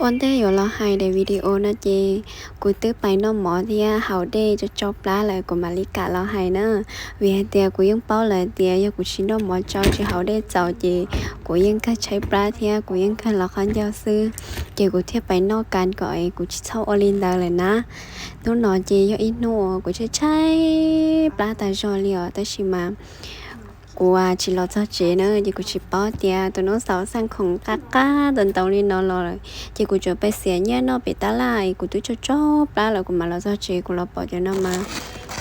วันเดย์อยู่เราให้ในวิดีโอนะเจกูตื้อไปน้องหมอที่เฮาเดย์จะจบล้าเลยกูมาลิกะเราให้เนอะvìเตียกูยังเป้าเลยเตียยังกูชินน้องหมอเจ้าที่เฮาได้เจ้าเจกูยังก็ใช้ปลาเทียกูยังก็เราคันเจ้าซื้อเจกูเทียบไปนอกการก่อยกูจะเช่าออลินดาเลยนะนู้นนอเจยอีโน่กูจะใช้ปลาแต่จอเลียวแต่ชิมากูchỉ lo cho chị nữa chỉกูchỉ bỏ tiền tụi nó xấu sang không cá cá tụi tao đi nó lo rồi chỉกูจะไปเสียเนี่ยnó bị ta lạiกูtôi cho chó ba làกูmà lo cho chịกูlo bỏ cho nó mà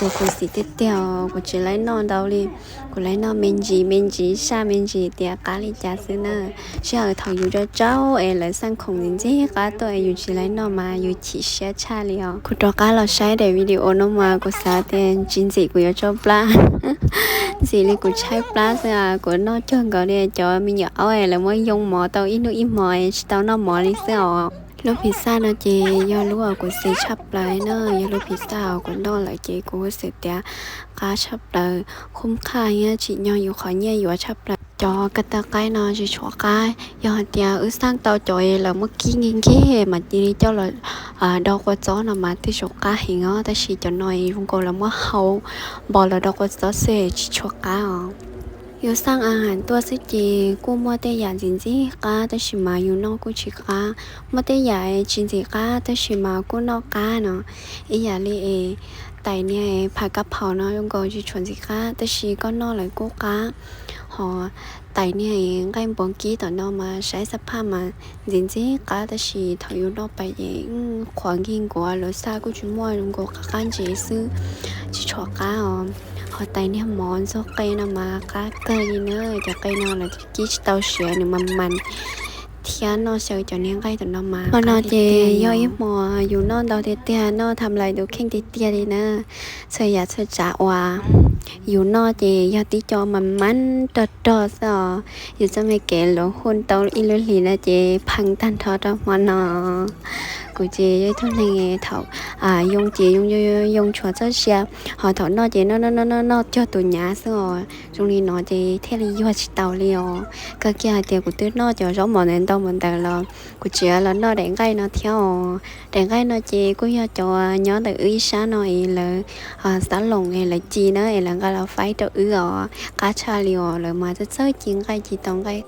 กูxịt tiếp theoกูchỉ lấy nó đâu điกูlấy nó mình gì sa mình gì tiền cá đi trả xứ nữa chứ ở thầuอยู่cho cháu em lại sang không đến gì cá tôiอยู่chỉ lấy nó màอยู่chỉ share cha liềnกูcho cá loใช้để video nó màกูxả tiền chính gìกูcho pla gì liกูใช้ปลาเสียกูน้อจนก็เนี่ยจอมีเหยาเอแล้วมันยงหมอเตาอินุอิหมอเตาน้อหมอลิเสียลูกพิซซ่านะเจยอรู้ว่ากูซื้อชับเลยเนอะยอลูกพิซซ่ากูน้อเลยเจกูซื้อเดียก้าชับเลยคุ้มค่าเนี่ยจียออยู่ขอเนี่ยอยู่ชับเลยจอกระตะไกนอจีชัวกายยอเดียสร้างเตาจอยแล้วเมื่อกี้ยิงแค่มาจีนี่เจ้าเลยดอกว่าจ้อนะมาที่ชัวกายเห็นอ๋อแต่ชีจะน้อยรุงกูแล้วเมื่อเขาบอกแล้วดอกว่าจ้อเสียจีชัวกายอ๋ออยู่สร้างอาหารตัวสิจีกูมัวแต่อยากจริงๆก้าแต่ชิมาอยู่นอกกูชิก้ามัวแต่อยากจริงๆก้าแต่ชิมากูนอกก้าเนาะอีอย่าเลยแต่เนี่ยผัดกะเพราเนาะยงก็จะชวนสิก้าแต่ชีก็นอกเลยกูก้าหอแต่เนี่ยก็ยังบอกกี้ต่อนอกมาใช้สภาพมาจริงๆก้าแต่ชีถอยอยู่นอกไปเองขวางกินกว่าหรือซากูจุ่มมัวยงก็การเจซื้อชิชัวก้าอ๋อhọ tay nè món số cây nào mà cá cây đi nữa cho cây nào là chỉ tao sữa nữa mà thiên nó sợ cho nên cây tụi nó mà nó thì do ít mò dù nó đâu thì tiền nóทำlại được khen thì tiền đi nữa sợ ya sợ trả hòa dù nó thì do tí choมันtrò sao dù sao mày kể lỗ hôn tao in lối lì là chị phăng tan thọ đó mà nó của chị với thằng này thầu dùng chị dùng cho cho xe họ thọ nó chị nó cho tụi nhà rồi trong này nó chị theo lý do chị tàu liều cái kia tiền của tụi nó cho giống mọi nên tao mình tại là của chị là nó đánh gai nó theo đánh gai nó chị cũng cho nhớ từ ý sáng nó là sáng lồng này là chi nữa là cái là phải cho cá cha liều là mà rất sớm chuyện gai chị tông gai